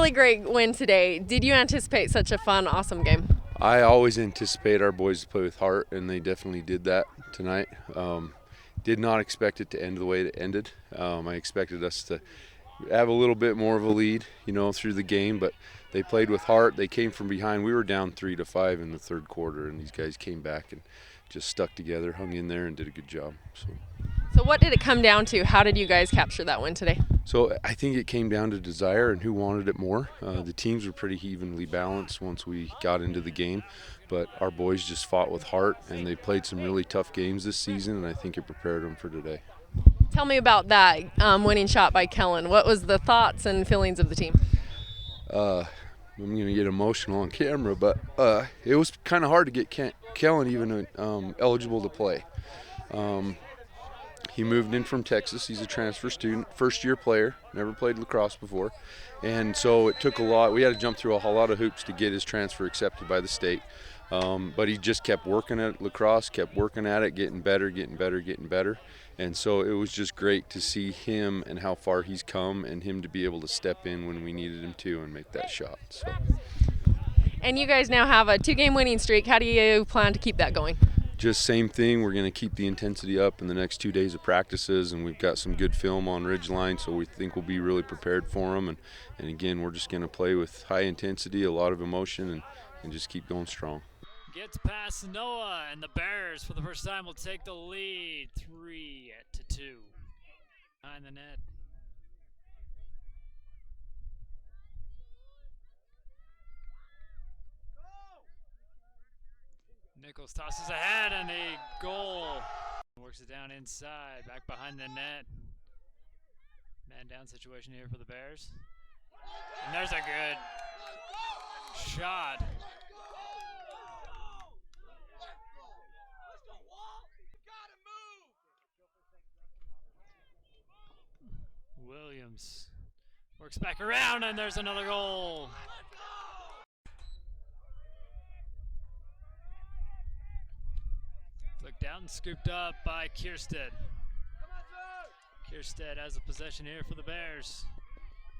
really great win today. Did you anticipate such a fun, awesome game? I always anticipate our boys to play with heart, and they definitely did that tonight. Did not expect it to end the way it ended. I expected us to have a little bit more of a lead, through the game, but they played with heart. They came from behind. We were down 3-5 in the third quarter, and these guys came back and just stuck together, hung in there, and did a good job. So what did it come down to? How did you guys capture that win today? So I think it came down to desire and who wanted it more. The teams were pretty evenly balanced once we got into the game, but our boys just fought with heart, and they played some really tough games this season, and I think it prepared them for today. Tell me about that winning shot by Kellen. What was the thoughts and feelings of the team? I'm going to get emotional on camera, but it was kind of hard to get Kellen even eligible to play. He moved in from Texas. He's a transfer student, first-year player, never played lacrosse before. And so it took a lot. We had to jump through a lot of hoops to get his transfer accepted by the state. But he just kept working at lacrosse, kept working at it, getting better. And so it was just great to see him and how far he's come, and him to be able to step in when we needed him to and make that shot. So. And you guys now have a 2-game winning streak. How do you plan to keep that going? Just same thing. We're going to keep the intensity up in the next 2 days of practices, and we've got some good film on Ridgeline, so we think we'll be really prepared for them. And again, we're just going to play with high intensity, a lot of emotion, and just keep going strong. Gets past Noah, and the Bears for the first time will take the lead 3-2 behind the net. Nichols tosses ahead, and a goal. Works it down inside, back behind the net. Man down situation here for the Bears. And there's a good shot. Williams works back around, and there's another goal. Flicked down, scooped up by Kierstead. Kierstead has the possession here for the Bears.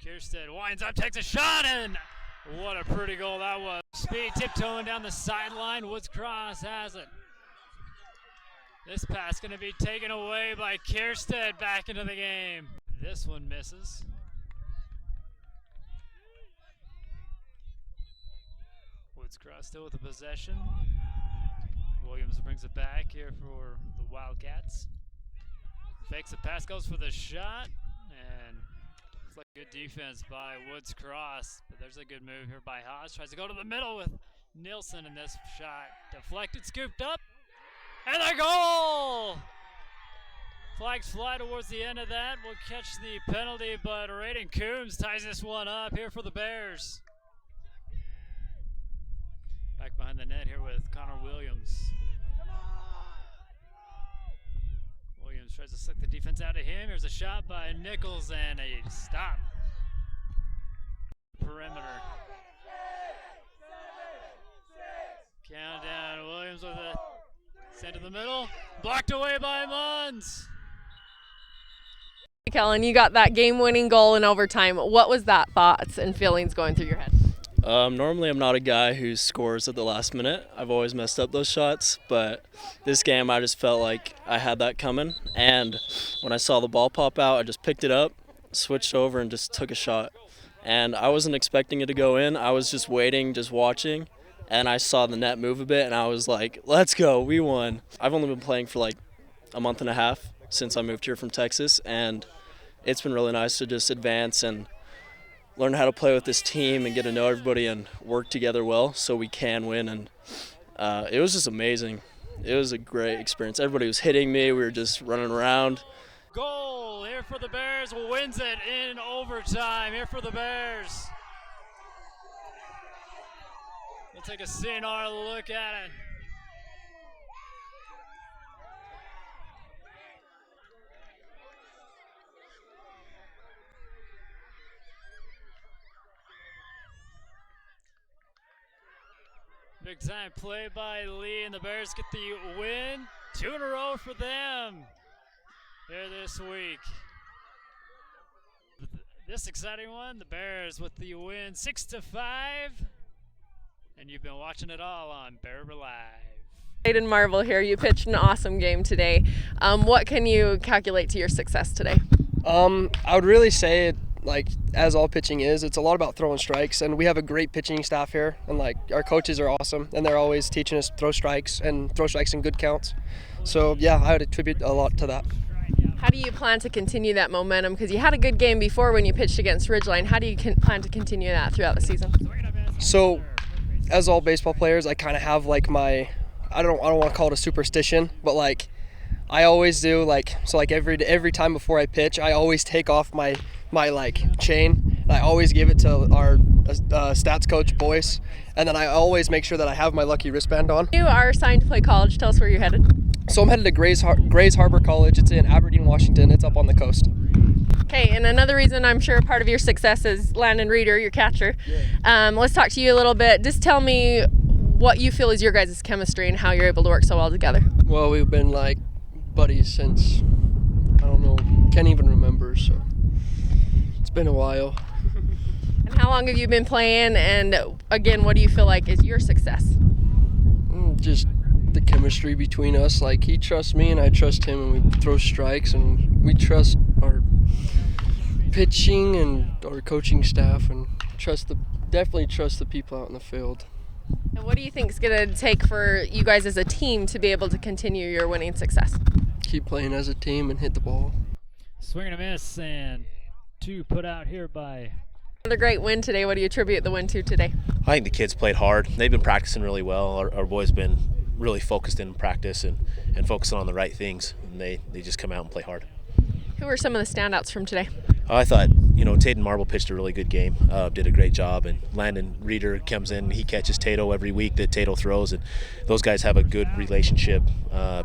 Kierstead winds up, takes a shot, and what a pretty goal that was. Speed tiptoeing down the sideline. Woods Cross has it. This pass going to be taken away by Kierstead back into the game. This one misses. Woods Cross still with the possession. Williams brings it back here for the Wildcats. Fakes the pass, goes for the shot, and it's like good defense by Woods Cross. But there's a good move here by Haas. Tries to go to the middle with Nielsen in this shot. Deflected, scooped up, and a goal! Flags fly towards the end of that. We'll catch the penalty, but Raiden Coombs ties this one up here for the Bears. Back behind the net here with Connor Williams. Williams tries to suck the defense out of him. Here's a shot by Nichols and a stop. Perimeter. Countdown. Williams with a send to the middle. Blocked away by Munns. Kellen, you got that game-winning goal in overtime. What was that thoughts and feelings going through your head? Normally I'm not a guy who scores at the last minute. I've always messed up those shots, but this game I just felt like I had that coming. And when I saw the ball pop out, I just picked it up, switched over, and just took a shot. And I wasn't expecting it to go in. I was just waiting, just watching, and I saw the net move a bit, and I was like, let's go, we won. I've only been playing for like a month and a half since I moved here from Texas, and it's been really nice to just advance and learn how to play with this team and get to know everybody and work together well so we can win. And it was just amazing. It was a great experience. Everybody was hitting me. We were just running around. Goal here for the Bears. Wins it in overtime here for the Bears. We'll take a CNR look at it. Big time play by Lee, and the Bears get the win. 2 in a row for them here this week. this exciting one, the Bears with the win 6-5. And you've been watching it all on Bear Live. Aiden Marvel here. You pitched an awesome game today. What can you calculate to your success today? I would really say it, like, as all pitching is, it's a lot about throwing strikes, and we have a great pitching staff here, and like our coaches are awesome, and they're always teaching us to throw strikes in good counts. So yeah, I would attribute a lot to that. How do you plan to continue that momentum? Because you had a good game before when you pitched against Ridgeline. How do you plan to continue that throughout the season? So, as all baseball players, I kind of have like my, I don't want to call it a superstition, but like I always do, like, so like every time before I pitch, I always take off my like chain, and I always give it to our stats coach Boyce, and then I always make sure that I have my lucky wristband on. You are signed to play college. Tell us where you're headed. So I'm headed to Grays Harbor College. It's in Aberdeen, Washington. It's up on the coast. Okay, and another reason I'm sure part of your success is Landon Reeder, your catcher. Let's talk to you a little bit. Just tell me what you feel is your guys' chemistry and how you're able to work so well together. Well, we've been like buddies since, I don't know, can't even remember, so it's been a while. And how long have you been playing? And again, what do you feel like is your success? Just the chemistry between us. Like, he trusts me and I trust him, and we throw strikes, and we trust our pitching and our coaching staff, and definitely trust the people out in the field. And what do you think is going to take for you guys as a team to be able to continue your winning success? Keep playing as a team and hit the ball. Swing and a miss, and 2 put out here by. Another great win today. What do you attribute the win to today? I think the kids played hard. They've been practicing really well. Our boys been really focused in practice and focusing on the right things, and they just come out and play hard. Who were some of the standouts from today? I thought, Taden Marble pitched a really good game, did a great job, and Landon Reeder comes in, he catches Tato every week that Tato throws, and those guys have a good relationship,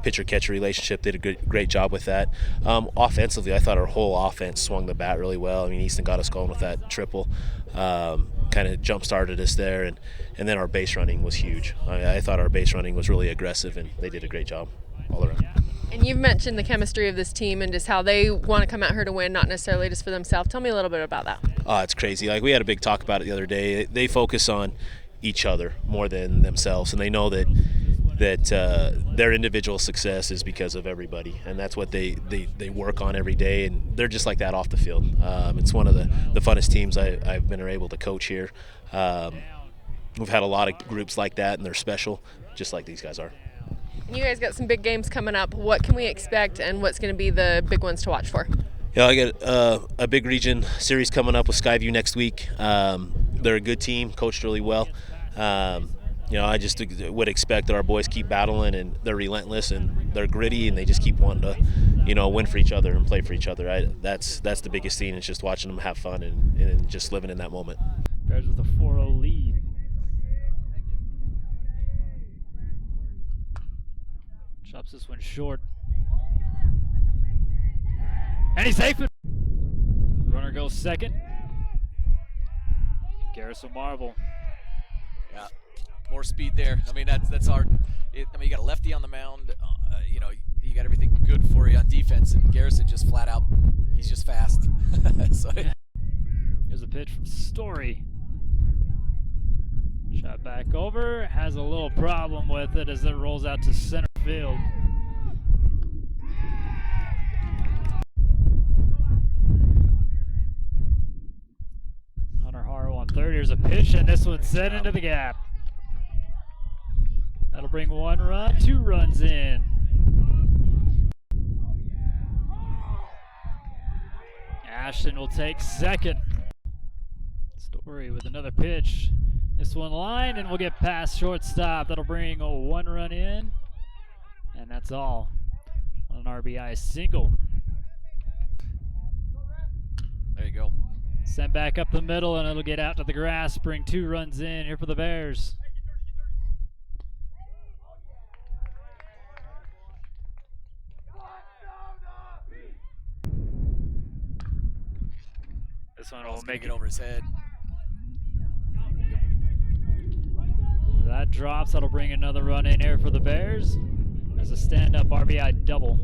pitcher-catcher relationship, did a great job with that. Offensively, I thought our whole offense swung the bat really well. I mean, Easton got us going with that triple, kind of jump-started us there, and then our base running was huge. I thought our base running was really aggressive, and they did a great job all around. And you've mentioned the chemistry of this team and just how they want to come out here to win, not necessarily just for themselves. Tell me a little bit about that. It's crazy. Like, we had a big talk about it the other day. They focus on each other more than themselves, and they know that their individual success is because of everybody, and that's what they work on every day, and they're just like that off the field. It's one of the funnest teams I've been able to coach here. We've had a lot of groups like that, and they're special, just like these guys are. You guys got some big games coming up. What can we expect, and what's going to be the big ones to watch for? Yeah, I got a big region series coming up with Skyview next week. They're a good team, coached really well. I just would expect that our boys keep battling, and they're relentless, and they're gritty, and they just keep wanting to, win for each other and play for each other. That's the biggest thing. It's just watching them have fun and just living in that moment. Bears with a 4-0 lead. Chops this one short. And he's safe. Runner goes second. Garrison Marble. Yeah, more speed there. I mean, that's our. You got a lefty on the mound. You got everything good for you on defense, and Garrison just flat out. He's just fast. So. Here's a pitch from Story. Shot back over. Has a little problem with it as it rolls out to center field. Hunter Harrow on third. Here's a pitch, and this one's set into the gap. That'll bring 1 run, 2 runs in. Ashton will take second. Story with another pitch. This one line, and we'll get past shortstop. That'll bring a 1 run in, and that's all on an RBI single. There you go. Sent back up the middle, and it'll get out to the grass, bring 2 runs in here for the Bears. This one will make it over his head. That drops. That'll bring another run in here for the Bears as a stand-up RBI double.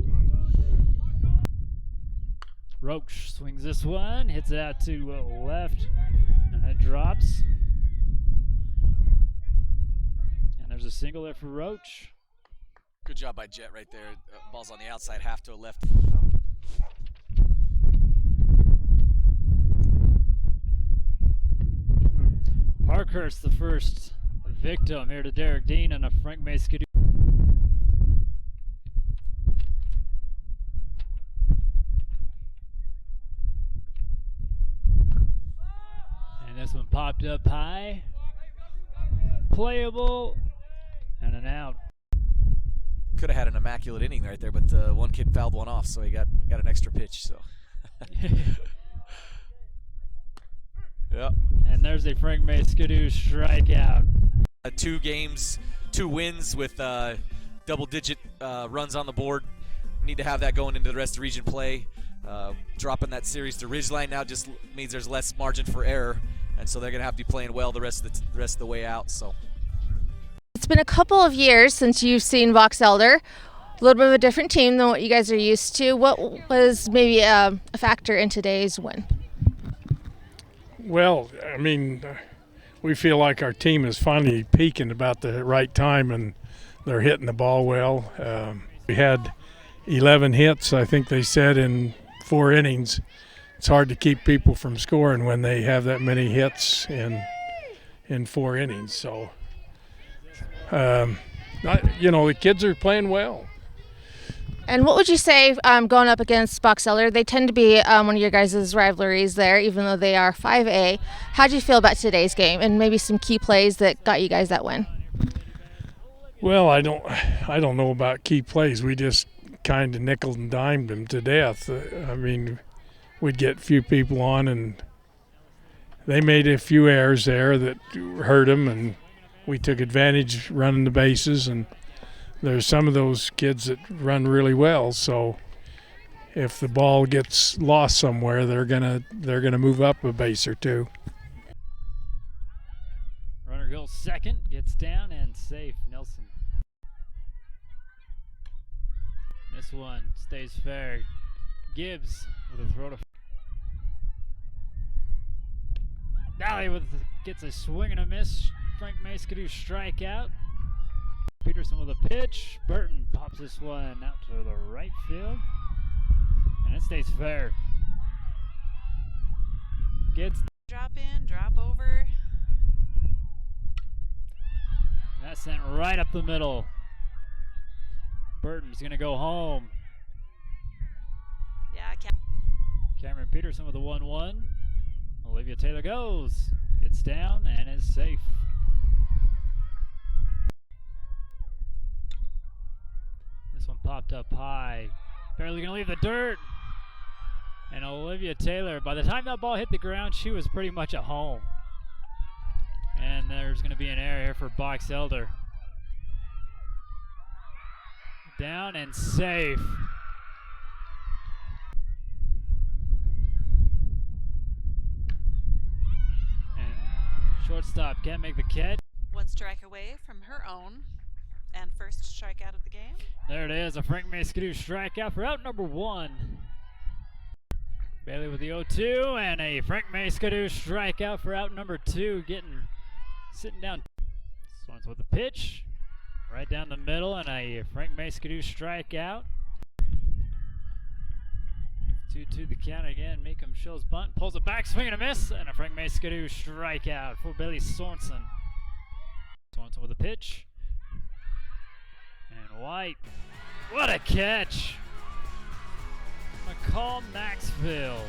Roach swings this one, hits it out to left, and it drops. And there's a single there for Roach. Good job by Jet right there. Ball's on the outside half to a left. Parkhurst, the first victim here to Derek Dean and a Frank May skidoo. And this one popped up high. Playable. And an out. Could have had an immaculate inning right there, but one kid fouled one off, so he got an extra pitch. So. Yep. And there's a Frank May skidoo strikeout. 2 games, 2 wins with double-digit runs on the board. Need to have that going into the rest of region play. Dropping that series to Ridgeline now just means there's less margin for error, and so they're going to have to be playing well the rest of the way out. So. It's been a couple of years since you've seen Box Elder. A little bit of a different team than what you guys are used to. What was maybe a factor in today's win? Well, I mean, we feel like our team is finally peaking about the right time, and they're hitting the ball well. We had 11 hits, I think they said, in 4 innings. It's hard to keep people from scoring when they have that many hits in 4 innings. So, the kids are playing well. And what would you say going up against Box Elder? They tend to be one of your guys' rivalries there, even though they are 5A. How do you feel about today's game and maybe some key plays that got you guys that win? Well, I don't know about key plays. We just kind of nickel and dimed them to death. I mean, we'd get a few people on, and they made a few errors there that hurt them, and we took advantage running the bases. And there's some of those kids that run really well, so if the ball gets lost somewhere, they're gonna move up a base or 2. Runner goes second, gets down and safe. Nelson. This one stays fair. Gibbs with a throw to. Dally gets a swing and a miss. Frank May skidoo strikeout. Peterson with a pitch. Burton pops this one out to the right field. And it stays fair. Gets. Drop in, drop over. And that's sent right up the middle. Burton's going to go home. Yeah, Cameron Peterson with a 1-1. Olivia Taylor goes. Gets down and is safe. This one popped up high. Barely going to leave the dirt. And Olivia Taylor, by the time that ball hit the ground, she was pretty much at home. And there's going to be an error here for Box Elder. Down and safe. And shortstop can't make the catch. 1 strike away from her own and first strikeout of the game. There it is, a Frank May skidoo strikeout for out number 1. Bailey with the 0-2 and a Frank May skidoo strikeout for out number 2, sitting down. Swans with the pitch, right down the middle, and a Frank May skidoo strikeout. 2-2 the count again. Meekum shows bunt, pulls it back, swing and a miss, and a Frank May skidoo strikeout for Billy Sorensen. Sorensen with a pitch. And White, what a catch! McCall Maxville.